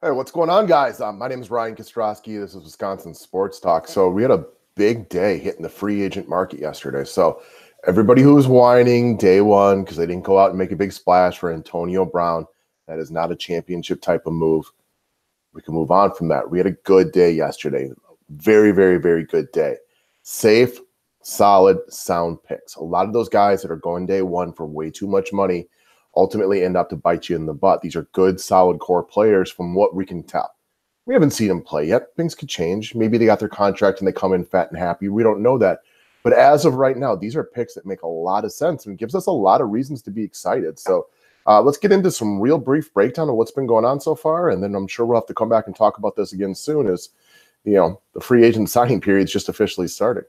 Hey, what's going on, guys? My name is Ryan Kostrowski. This is Wisconsin Sports Talk. So we had a big day hitting the free agent market yesterday. So everybody who was whining day one because they didn't go out and make a big splash for Antonio Brown, that is not a championship type of move. We can move on from that. We had a good day yesterday. Very, very, very good day. Safe, solid, sound picks. A lot of those guys that are going day one for way too much money ultimately end up to bite you in the butt. These are good, solid core players from what we can tell. We haven't seen them play yet. Things could change. Maybe they got their contract and they come in fat and happy. We don't know that. But as of right now, these are picks that make a lot of sense and gives us a lot of reasons to be excited. So let's get into some real brief breakdown of what's been going on so far. And then I'm sure we'll have to come back and talk about this again soon as, the free agent signing period is just officially starting.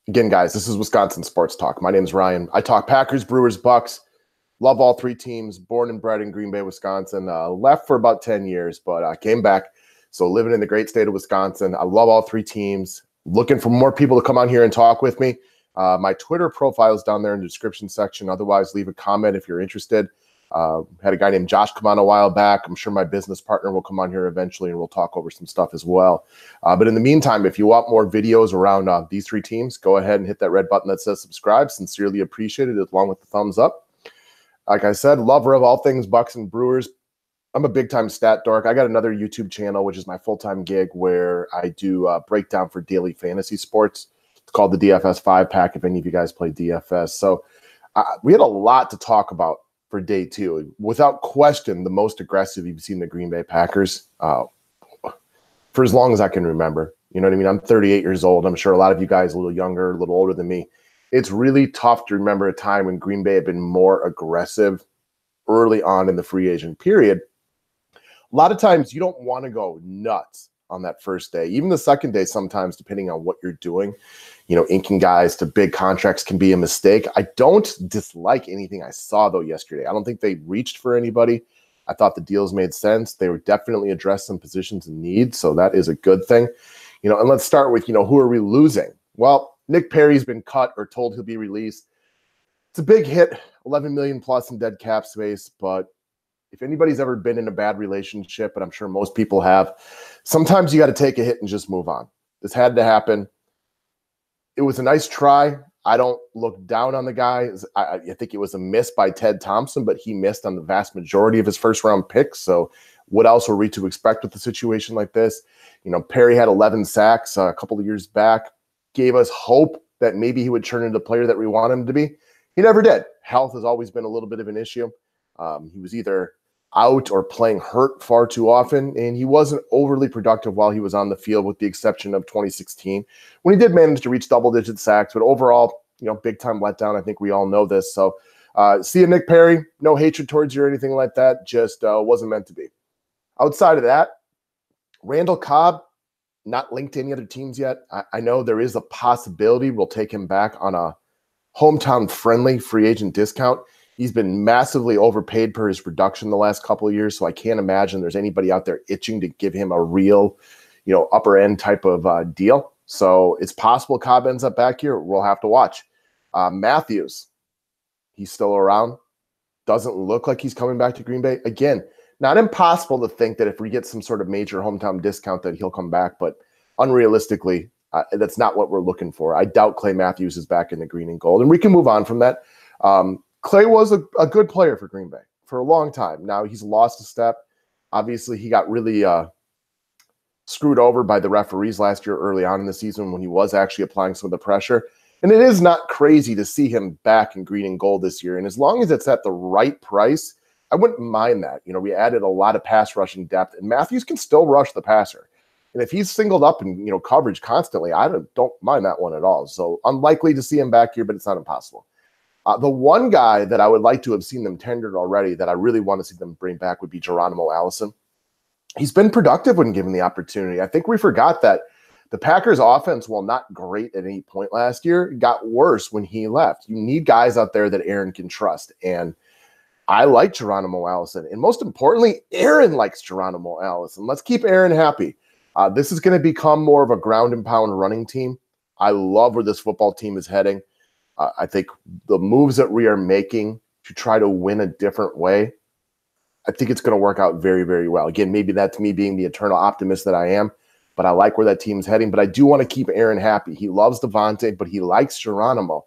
Again, guys, this is Wisconsin Sports Talk. My name is Ryan. I talk Packers, Brewers, Bucks. Love all three teams. Born and bred in Green Bay, Wisconsin. Left for about 10 years, but came back. So living in the great state of Wisconsin. I love all three teams. Looking for more people to come on here and talk with me. My Twitter profile is down there in the description section. Otherwise, leave a comment if you're interested. Had a guy named Josh come on a while back. I'm sure my business partner will come on here eventually and we'll talk over some stuff as well. But in the meantime, if you want more videos around these three teams, go ahead and hit that red button that says subscribe. Sincerely appreciated, along with the thumbs up. Like I said, lover of all things Bucks and Brewers. I'm a big-time stat dork. I got another YouTube channel, which is my full-time gig, where I do breakdown for daily fantasy sports. It's called the DFS 5-Pack, if any of you guys play DFS. So we had a lot to talk about for day two. Without question, the most aggressive you've seen the Green Bay Packers for as long as I can remember. You know what I mean? I'm 38 years old. I'm sure a lot of you guys a little younger, a little older than me. It's really tough to remember a time when Green Bay had been more aggressive early on in the free agent period. A lot of times you don't want to go nuts on that first day. Even the second day sometimes, depending on what you're doing. Inking guys to big contracts can be a mistake. I don't dislike anything I saw, though, yesterday. I don't think they reached for anybody. I thought the deals made sense. They were definitely addressed some positions in need, so that is a good thing. And let's start with, who are we losing? Well, Nick Perry's been cut or told he'll be released. It's a big hit, $11 million plus in dead cap space, but if anybody's ever been in a bad relationship, and I'm sure most people have, sometimes you got to take a hit and just move on. This had to happen. It was a nice try. I don't look down on the guy. I think it was a miss by Ted Thompson, but he missed on the vast majority of his first-round picks. So what else were we to expect with a situation like this? Perry had 11 sacks a couple of years back, gave us hope that maybe he would turn into the player that we want him to be. He never did. Health has always been a little bit of an issue. He was either out or playing hurt far too often, and he wasn't overly productive while he was on the field, with the exception of 2016, when he did manage to reach double-digit sacks. But overall, big-time letdown. I think we all know this. So see you, Nick Perry. No hatred towards you or anything like that. Just wasn't meant to be. Outside of that, Randall Cobb, not linked to any other teams yet. I know there is a possibility we'll take him back on a hometown-friendly free agent discount. He's been massively overpaid per his production the last couple of years, so I can't imagine there's anybody out there itching to give him a real, upper end type of deal. So it's possible Cobb ends up back here. We'll have to watch. Matthews, he's still around. Doesn't look like he's coming back to Green Bay. Again, not impossible to think that if we get some sort of major hometown discount that he'll come back, but unrealistically, that's not what we're looking for. I doubt Clay Matthews is back in the green and gold, and we can move on from that. Clay was a good player for Green Bay for a long time. Now he's lost a step. Obviously, he got really screwed over by the referees last year early on in the season when he was actually applying some of the pressure. And it is not crazy to see him back in green and gold this year. And as long as it's at the right price, I wouldn't mind that. We added a lot of pass rushing depth, and Matthews can still rush the passer. And if he's singled up in coverage constantly, I don't mind that one at all. So unlikely to see him back here, but it's not impossible. The one guy that I would like to have seen them tendered already that I really want to see them bring back would be Geronimo Allison. He's been productive when given the opportunity. I think we forgot that the Packers offense, while not great at any point last year, got worse when he left. You need guys out there that Aaron can trust. And I like Geronimo Allison. And most importantly, Aaron likes Geronimo Allison. Let's keep Aaron happy. This is going to become more of a ground and pound running team. I love where this football team is heading. I think the moves that we are making to try to win a different way I think it's going to work out very, very well. Again, maybe that's me being the eternal optimist that I am, but I like where that team's heading. But I do want to keep Aaron happy. He loves Devontae, but he likes Geronimo.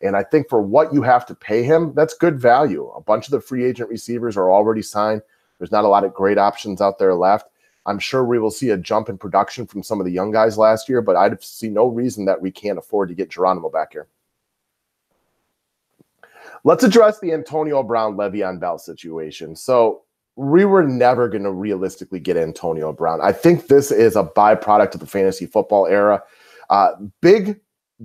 And I think for what you have to pay him, that's good value. A bunch of the free agent receivers are already signed. There's not a lot of great options out there left. I'm sure we will see a jump in production from some of the young guys last year, but I see no reason that we can't afford to get Geronimo back here. Let's address the Antonio Brown, Le'Veon Bell situation. So we were never going to realistically get Antonio Brown. I think this is a byproduct of the fantasy football era. Big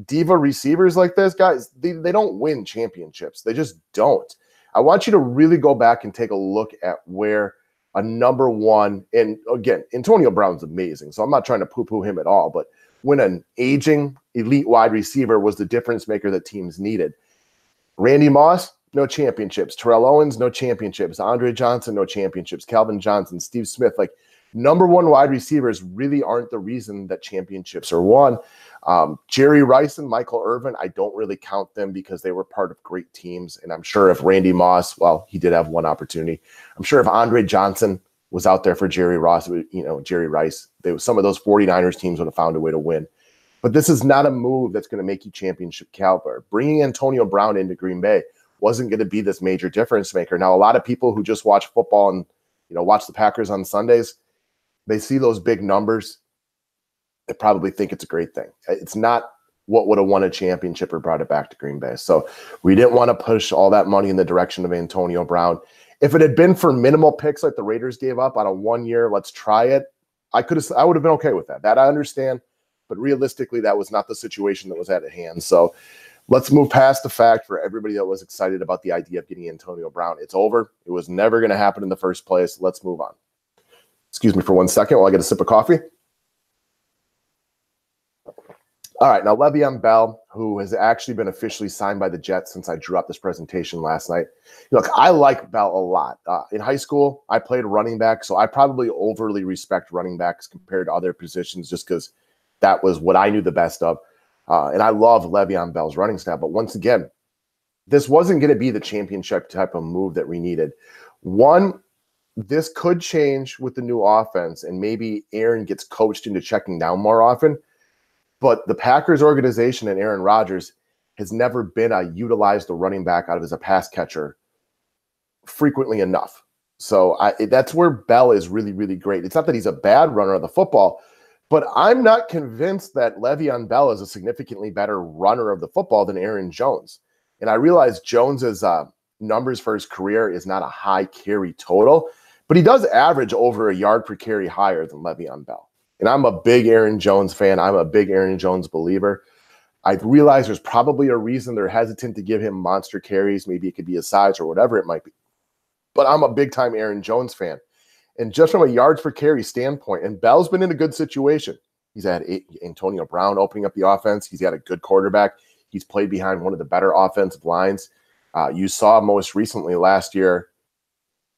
diva receivers like this, guys, they don't win championships. They just don't. I want you to really go back and take a look at where a number one, and again, Antonio Brown's amazing, so I'm not trying to poo-poo him at all, but when an aging elite wide receiver was the difference maker that teams needed. Randy Moss, no championships. Terrell Owens, no championships. Andre Johnson, no championships. Calvin Johnson, Steve Smith, like number one wide receivers really aren't the reason that championships are won. Jerry Rice and Michael Irvin, I don't really count them because they were part of great teams. And I'm sure if Randy Moss, well, he did have one opportunity. I'm sure if Andre Johnson was out there for Jerry Rice, some of those 49ers teams would have found a way to win. But this is not a move that's going to make you championship caliber. Bringing Antonio Brown into Green Bay wasn't going to be this major difference maker. Now, a lot of people who just watch football and watch the Packers on Sundays, they see those big numbers. They probably think it's a great thing. It's not what would have won a championship or brought it back to Green Bay. So we didn't want to push all that money in the direction of Antonio Brown. If it had been for minimal picks like the Raiders gave up on a 1 year, let's try it, I would have been okay with that. That I understand. But realistically, that was not the situation that was at hand. So let's move past the fact for everybody that was excited about the idea of getting Antonio Brown. It's over. It was never going to happen in the first place. Let's move on. Excuse me for 1 second while I get a sip of coffee. All right, now Le'Veon Bell, who has actually been officially signed by the Jets since I drew up this presentation last night. Look, I like Bell a lot. In high school, I played running back, so I probably overly respect running backs compared to other positions just because that was what I knew the best of. And I love Le'Veon Bell's running style. But once again, this wasn't going to be the championship type of move that we needed. One, this could change with the new offense, and maybe Aaron gets coached into checking down more often. But the Packers organization and Aaron Rodgers has never been utilize the running back out of as a pass catcher frequently enough. So that's where Bell is really, really great. It's not that he's a bad runner of the football, but I'm not convinced that Le'Veon Bell is a significantly better runner of the football than Aaron Jones. And I realize Jones's numbers for his career is not a high carry total, but he does average over a yard per carry higher than Le'Veon Bell. And I'm a big Aaron Jones fan. I'm a big Aaron Jones believer. I realize there's probably a reason they're hesitant to give him monster carries. Maybe it could be his size or whatever it might be. But I'm a big-time Aaron Jones fan. And just from a yards per carry standpoint, and Bell's been in a good situation. He's had Antonio Brown opening up the offense. He's got a good quarterback. He's played behind one of the better offensive lines. You saw most recently last year,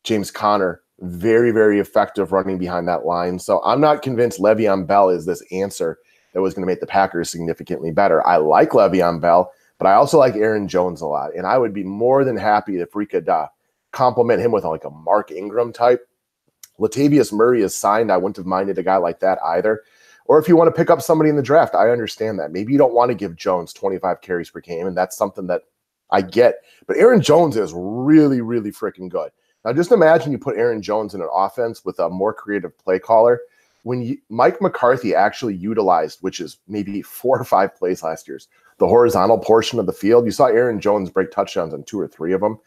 James Conner, very, very effective running behind that line. So I'm not convinced Le'Veon Bell is this answer that was going to make the Packers significantly better. I like Le'Veon Bell, but I also like Aaron Jones a lot. And I would be more than happy if we could compliment him with like a Mark Ingram type. Latavius Murray is signed. I wouldn't have minded a guy like that either. Or if you want to pick up somebody in the draft, I understand that. Maybe you don't want to give Jones 25 carries per game, and that's something that I get. But Aaron Jones is really, really freaking good. Now, just imagine you put Aaron Jones in an offense with a more creative play caller. When Mike McCarthy actually utilized, which is maybe 4 or 5 plays last year, the horizontal portion of the field, you saw Aaron Jones break touchdowns on 2 or 3 of them,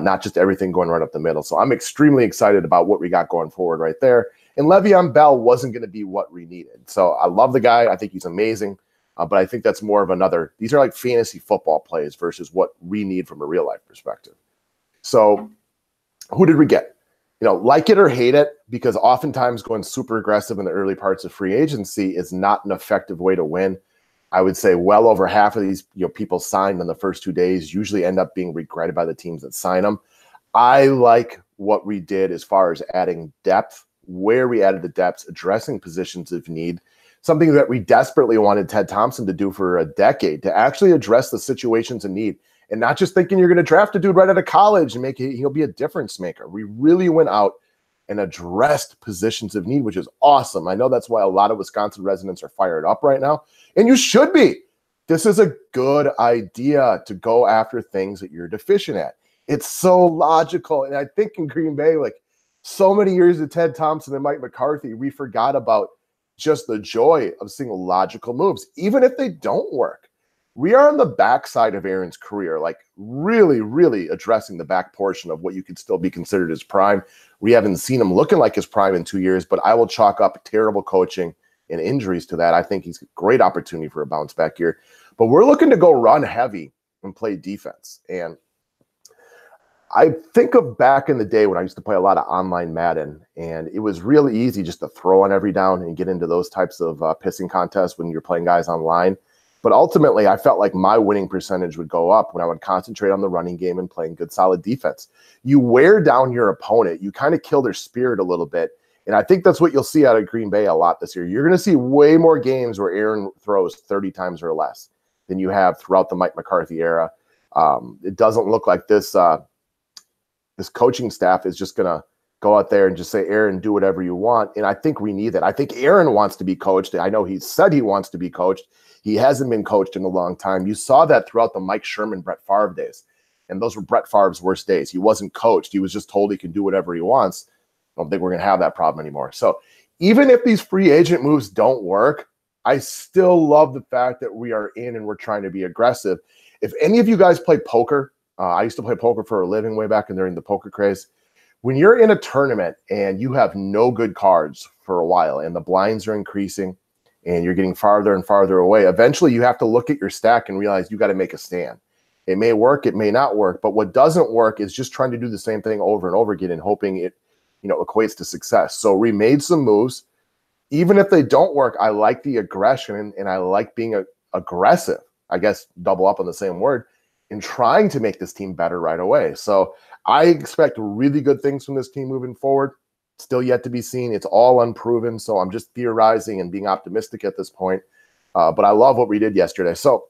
not just everything going right up the middle. So I'm extremely excited about what we got going forward right there. And Le'Veon Bell wasn't going to be what we needed. So I love the guy. I think he's amazing. But I think that's more of these are like fantasy football plays versus what we need from a real life perspective. So who did we get? Like it or hate it, because oftentimes going super aggressive in the early parts of free agency is not an effective way to win. I would say well over half of these people signed in the first 2 days usually end up being regretted by the teams that sign them. I like what we did as far as adding depth, where we added the depth, addressing positions of need, something that we desperately wanted Ted Thompson to do for a decade, to actually address the situations of need and not just thinking you're going to draft a dude right out of college and he'll be a difference maker. We really went out and addressed positions of need, which is awesome. I know that's why a lot of Wisconsin residents are fired up right now, and you should be. This is a good idea to go after things that you're deficient at. It's so logical. And I think in Green Bay, like so many years of Ted Thompson and Mike McCarthy, we forgot about just the joy of seeing logical moves, even if they don't work. We are on the backside of Aaron's career, like really, really addressing the back portion of what you could still be considered his prime. We haven't seen him looking like his prime in 2 years, but I will chalk up terrible coaching and injuries to that. I think he's a great opportunity for a bounce back year. But we're looking to go run heavy and play defense. And I think of back in the day when I used to play a lot of online Madden, and it was really easy just to throw on every down and get into those types of pissing contests when you're playing guys online. But ultimately, I felt like my winning percentage would go up when I would concentrate on the running game and playing good, solid defense. You wear down your opponent. You kind of kill their spirit a little bit. And I think that's what you'll see out of Green Bay a lot this year. You're going to see way more games where Aaron throws 30 times or less than you have throughout the Mike McCarthy era. It doesn't look like this coaching staff is just going to go out there and just say, Aaron, do whatever you want. And I think we need that. I think Aaron wants to be coached. I know he said he wants to be coached. He hasn't been coached in a long time. You saw that throughout the Mike Sherman, Brett Favre days. And those were Brett Favre's worst days. He wasn't coached. He was just told he can do whatever he wants. I don't think we're going to have that problem anymore. So even if these free agent moves don't work, I still love the fact that we are in and we're trying to be aggressive. If any of you guys play poker, I used to play poker for a living way back during the poker craze. When you're in a tournament and you have no good cards for a while and the blinds are increasing and you're getting farther and farther away, eventually you have to look at your stack and realize you got to make a stand. It may work, it may not work, but what doesn't work is just trying to do the same thing over and over again and hoping it, equates to success. So we made some moves. Even if they don't work, I like the aggression and I like being aggressive. I guess double up on the same word in trying to make this team better right away. So I expect really good things from this team moving forward. Still yet to be seen. It's all unproven. So I'm just theorizing and being optimistic at this point. But I love what we did yesterday. So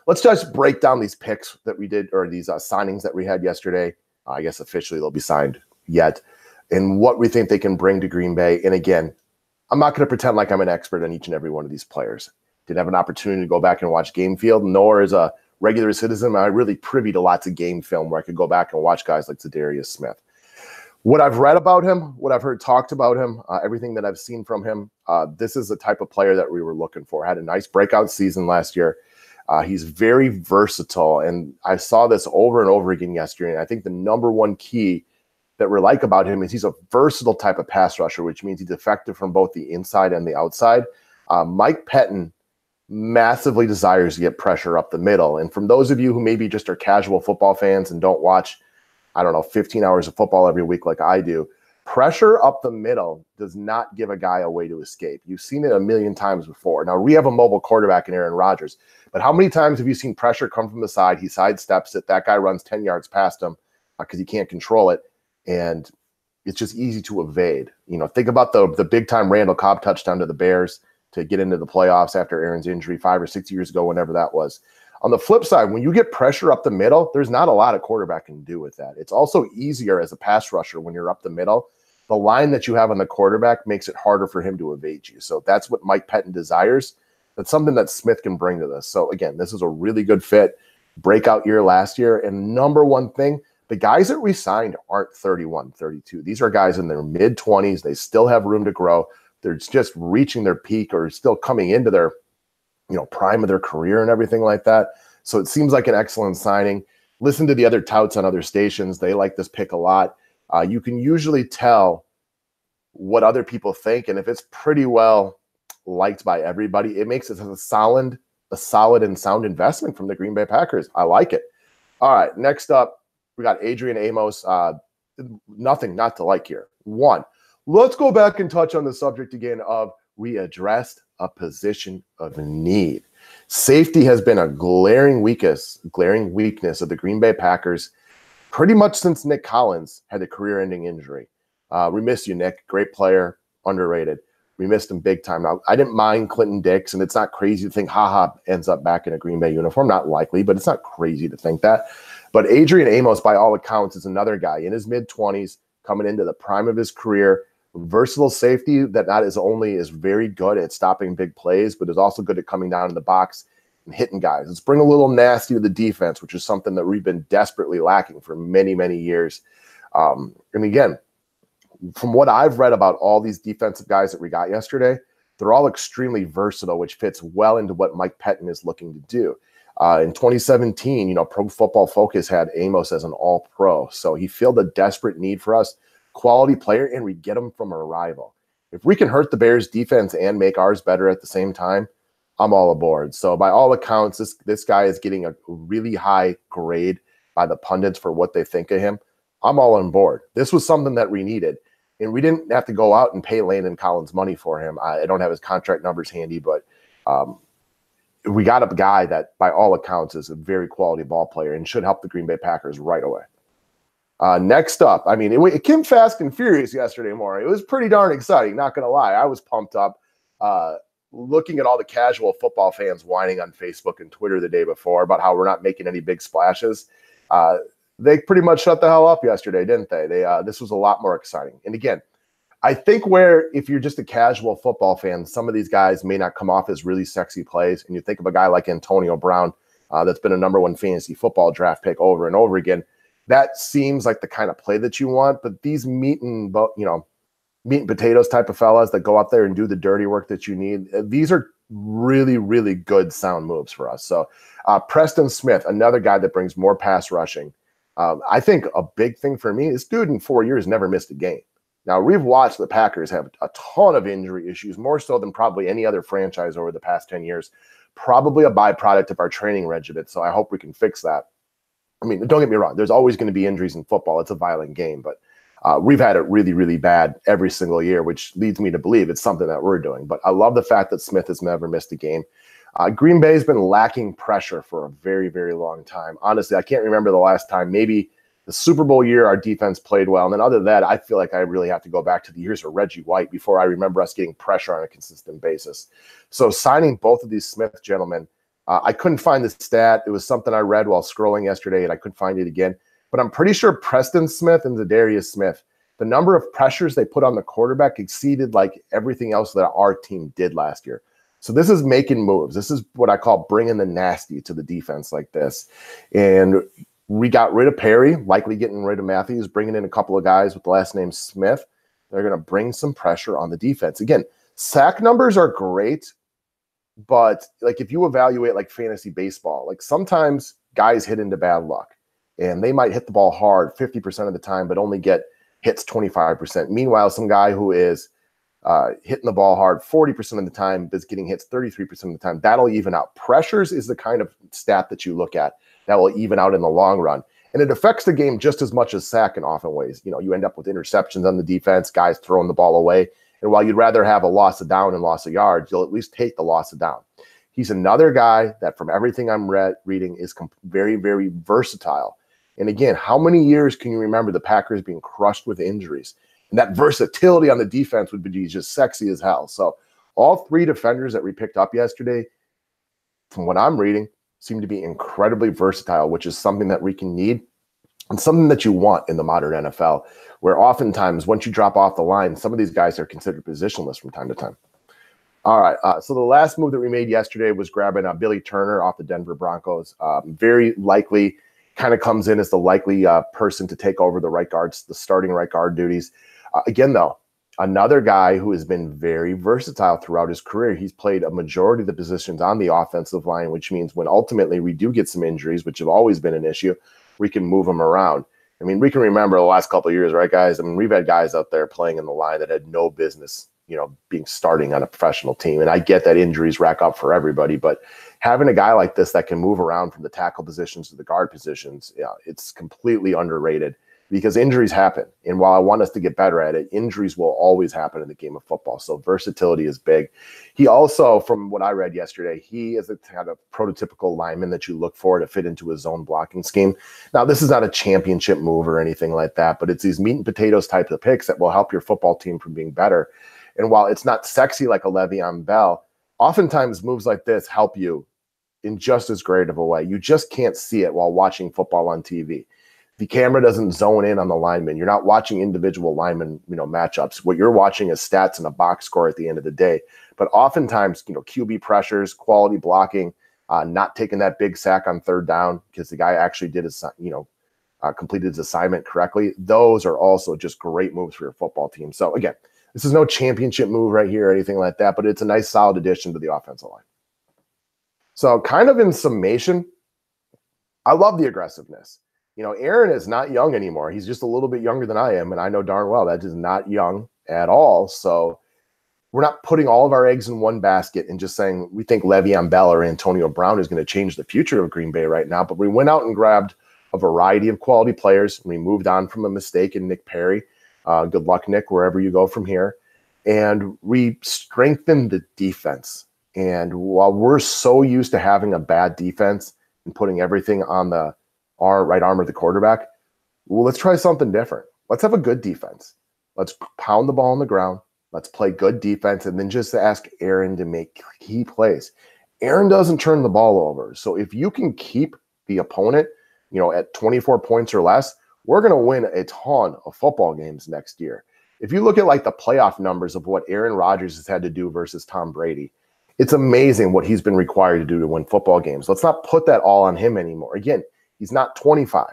let's just break down these picks that we did, or these signings that we had yesterday. I guess officially they'll be signed yet, and what we think they can bring to Green Bay. And again, I'm not going to pretend like I'm an expert on each and every one of these players. Didn't have an opportunity to go back and watch game film, nor as a regular citizen am I really privy to lots of game film where I could go back and watch guys like Za'Darius Smith. What I've read about him, what I've heard talked about him, everything that I've seen from him, this is the type of player that we were looking for. Had a nice breakout season last year. He's very versatile, and I saw this over and over again yesterday. And I think the number one key that we like about him is he's a versatile type of pass rusher, which means he's effective from both the inside and the outside. Mike Pettin massively desires to get pressure up the middle. And from those of you who maybe just are casual football fans and don't watch, 15 hours of football every week like I do, pressure up the middle does not give a guy a way to escape. You've seen it a million times before. Now, we have a mobile quarterback in Aaron Rodgers, but how many times have you seen pressure come from the side? He sidesteps it. That guy runs 10 yards past him because he can't control it. And it's just easy to evade. Think about the big-time Randall Cobb touchdown to the Bears to get into the playoffs after Aaron's injury 5 or 6 years ago, whenever that was. On the flip side, when you get pressure up the middle, there's not a lot a quarterback can do with that. It's also easier as a pass rusher when you're up the middle. The line that you have on the quarterback makes it harder for him to evade you. So that's what Mike Pettin desires. That's something that Smith can bring to this. So again, this is a really good fit. Breakout year last year. And number one thing, the guys that we signed aren't 31, 32. These are guys in their mid-20s. They still have room to grow. They're just reaching their peak or still coming into their prime of their career and everything like that. So it seems like an excellent signing. Listen to the other touts on other stations. They like this pick a lot. You can usually tell what other people think. And if it's pretty well liked by everybody, it makes it a solid and sound investment from the Green Bay Packers. I like it. All right, next up, we got Adrian Amos. Nothing not to like here. One, let's go back and touch on the subject again of we addressed a position of need. Safety has been a glaring weakness of the Green Bay Packers pretty much since Nick Collins had a career-ending injury. We miss you, Nick. Great player, underrated. We missed him big time. Now, I didn't mind Clinton Dix, and it's not crazy to think haha ends up back in a Green Bay uniform. Not likely, but it's not crazy to think that. But Adrian Amos, by all accounts, is another guy in his mid-20s, coming into the prime of his career. Versatile safety that not is only is very good at stopping big plays, but is also good at coming down in the box and hitting guys. Let's bring a little nasty to the defense, which is something that we've been desperately lacking for many, many years. And again, from what I've read about all these defensive guys that we got yesterday, they're all extremely versatile, which fits well into what Mike Pettin is looking to do. In 2017, Pro Football Focus had Amos as an all-pro. So he filled a desperate need for us. Quality player, and we get him from a rival. If we can hurt the Bears defense and make ours better at the same time, I'm all aboard. So by all accounts, this guy is getting a really high grade by the pundits for what they think of him. I'm all on board. This was something that we needed, and we didn't have to go out and pay Landon Collins money for him. I don't have his contract numbers handy, but we got a guy that by all accounts is a very quality ball player and should help the Green Bay Packers right away. Next up, I mean, it came fast and furious yesterday morning. It was pretty darn exciting, not going to lie. I was pumped up looking at all the casual football fans whining on Facebook and Twitter the day before about how we're not making any big splashes. They pretty much shut the hell up yesterday, didn't they? This was a lot more exciting. And again, I think where if you're just a casual football fan, some of these guys may not come off as really sexy plays. And you think of a guy like Antonio Brown that's been a #1 fantasy football draft pick over and over again. That seems like the kind of play that you want, but these meat and potatoes type of fellas that go out there and do the dirty work that you need, these are really, really good sound moves for us. So Preston Smith, another guy that brings more pass rushing. I think a big thing for me is dude in 4 years never missed a game. Now, we've watched the Packers have a ton of injury issues, more so than probably any other franchise over the past 10 years, probably a byproduct of our training regimen. So I hope we can fix that. I mean, don't get me wrong. There's always going to be injuries in football. It's a violent game, but we've had it really, really bad every single year, which leads me to believe it's something that we're doing. But I love the fact that Smith has never missed a game. Green Bay has been lacking pressure for a very, very long time. Honestly, I can't remember the last time. Maybe the Super Bowl year our defense played well. And then other than that, I feel like I really have to go back to the years of Reggie White before I remember us getting pressure on a consistent basis. So signing both of these Smith gentlemen, I couldn't find the stat. It was something I read while scrolling yesterday, and I couldn't find it again. But I'm pretty sure Preston Smith and Za'Darius Smith, the number of pressures they put on the quarterback exceeded like everything else that our team did last year. So this is making moves. This is what I call bringing the nasty to the defense like this. And we got rid of Perry, likely getting rid of Matthews, bringing in a couple of guys with the last name Smith. They're going to bring some pressure on the defense. Again, sack numbers are great. But like if you evaluate like fantasy baseball, like sometimes guys hit into bad luck and they might hit the ball hard 50% of the time, but only get hits 25%. Meanwhile, some guy who is hitting the ball hard 40% of the time is getting hits 33% of the time. That'll even out. Pressures is the kind of stat that you look at that will even out in the long run. And it affects the game just as much as sack in often ways. You end up with interceptions on the defense, guys throwing the ball away. And while you'd rather have a loss of down and loss of yards, you'll at least take the loss of down. He's another guy that from everything I'm reading is very, very versatile. And again, how many years can you remember the Packers being crushed with injuries? And that versatility on the defense would be just sexy as hell. So all three defenders that we picked up yesterday, from what I'm reading, seem to be incredibly versatile, which is something that we can need and something that you want in the modern NFL, where oftentimes once you drop off the line, some of these guys are considered positionless from time to time. All right, so the last move that we made yesterday was grabbing Billy Turner off the Denver Broncos. Very likely kind of comes in as the likely person to take over the starting right guard duties. Again, though, another guy who has been very versatile throughout his career. He's played a majority of the positions on the offensive line, which means when ultimately we do get some injuries, which have always been an issue, we can move them around. I mean, we can remember the last couple of years, right, guys? I mean, we've had guys out there playing in the line that had no business, being starting on a professional team. And I get that injuries rack up for everybody, but having a guy like this that can move around from the tackle positions to the guard positions, it's completely underrated because injuries happen. And while I want us to get better at it, injuries will always happen in the game of football. So versatility is big. He also, from what I read yesterday, he is a kind of prototypical lineman that you look for to fit into a zone blocking scheme. Now, this is not a championship move or anything like that, but it's these meat and potatoes type of picks that will help your football team from being better. And while it's not sexy like a Le'Veon Bell, oftentimes moves like this help you in just as great of a way. You just can't see it while watching football on TV. The camera doesn't zone in on the lineman. You're not watching individual lineman, matchups. What you're watching is stats and a box score at the end of the day. But oftentimes, QB pressures, quality blocking, not taking that big sack on third down because the guy actually did his, completed his assignment correctly. Those are also just great moves for your football team. So again, this is no championship move right here or anything like that, but it's a nice solid addition to the offensive line. So kind of in summation, I love the aggressiveness. Aaron is not young anymore. He's just a little bit younger than I am, and I know darn well that is not young at all. So we're not putting all of our eggs in one basket and just saying we think Le'Veon Bell or Antonio Brown is going to change the future of Green Bay right now. But we went out and grabbed a variety of quality players. We moved on from a mistake in Nick Perry. Good luck, Nick, wherever you go from here. And we strengthened the defense. And while we're so used to having a bad defense and putting everything on the right arm of the quarterback, well, let's try something different. Let's have a good defense. Let's pound the ball on the ground. Let's play good defense, and then just ask Aaron to make key plays. Aaron doesn't turn the ball over. So if you can keep the opponent, at 24 points or less, we're going to win a ton of football games next year. If you look at like the playoff numbers of what Aaron Rodgers has had to do versus Tom Brady, it's amazing what he's been required to do to win football games. Let's not put that all on him anymore. Again, he's not 25,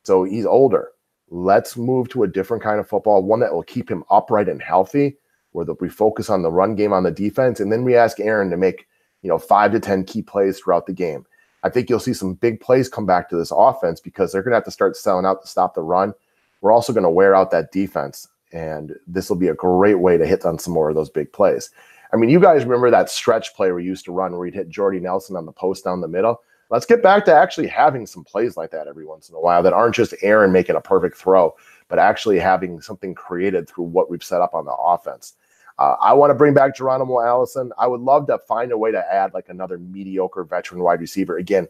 so he's older. Let's move to a different kind of football, one that will keep him upright and healthy, where we focus on the run game on the defense, and then we ask Aaron to make 5 to 10 key plays throughout the game. I think you'll see some big plays come back to this offense because they're going to have to start selling out to stop the run. We're also going to wear out that defense, and this will be a great way to hit on some more of those big plays. I mean, you guys remember that stretch play we used to run where we'd hit Jordy Nelson on the post down the middle? Let's get back to actually having some plays like that every once in a while that aren't just Aaron making a perfect throw, but actually having something created through what we've set up on the offense. I want to bring back Geronimo Allison. I would love to find a way to add like another mediocre veteran wide receiver. Again,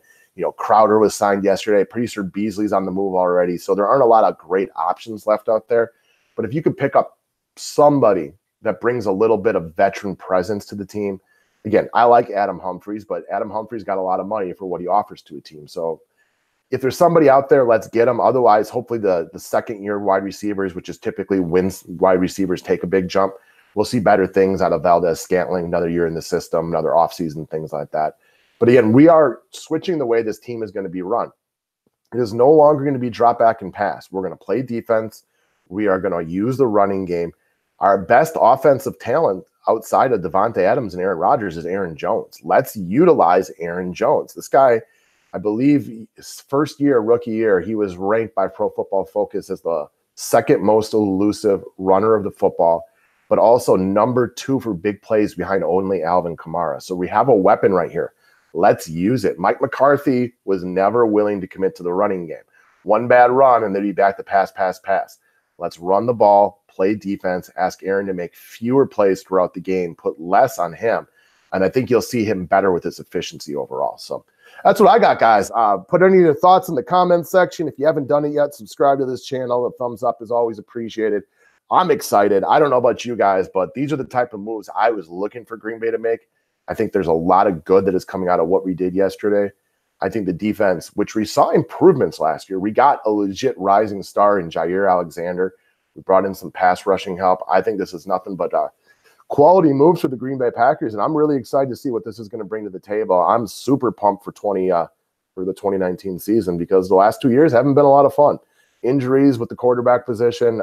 Crowder was signed yesterday. Pretty sure Beasley's on the move already. So there aren't a lot of great options left out there. But if you could pick up somebody that brings a little bit of veteran presence to the team. Again, I like Adam Humphries, but Adam Humphries got a lot of money for what he offers to a team. So if there's somebody out there, let's get him. Otherwise, hopefully the second-year wide receivers, which is typically wins wide receivers, take a big jump. We'll see better things out of Valdez-Scantling, another year in the system, another offseason, things like that. But again, we are switching the way this team is going to be run. It is no longer going to be drop back and pass. We're going to play defense. We are going to use the running game. Our best offensive talent outside of Devontae Adams and Aaron Rodgers is Aaron Jones. Let's utilize Aaron Jones. This guy, I believe his first year, rookie year, he was ranked by Pro Football Focus as the second most elusive runner of the football, but also number 2 for big plays behind only Alvin Kamara. So we have a weapon right here. Let's use it. Mike McCarthy was never willing to commit to the running game. One bad run, and they'd be back to pass. Let's run the ball, play defense, ask Aaron to make fewer plays throughout the game, put less on him, and I think you'll see him better with his efficiency overall. So that's what I got, guys. Put any of your thoughts in the comments section. If you haven't done it yet, subscribe to this channel. A thumbs up is always appreciated. I'm excited. I don't know about you guys, but these are the type of moves I was looking for Green Bay to make. I think there's a lot of good that is coming out of what we did yesterday. I think the defense, which we saw improvements last year, we got a legit rising star in Jair Alexander. We brought in some pass rushing help. I think this is nothing but quality moves for the Green Bay Packers, and I'm really excited to see what this is going to bring to the table. I'm super pumped for the 2019 season because the last 2 years haven't been a lot of fun. Injuries with the quarterback position,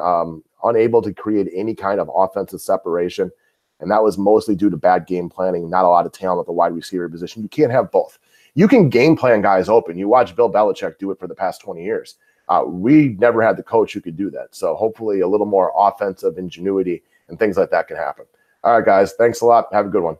unable to create any kind of offensive separation, and that was mostly due to bad game planning, not a lot of talent at the wide receiver position. You can't have both. You can game plan guys open. You watch Bill Belichick do it for the past 20 years. We never had the coach who could do that. So hopefully a little more offensive ingenuity and things like that can happen. All right, guys. Thanks a lot. Have a good one.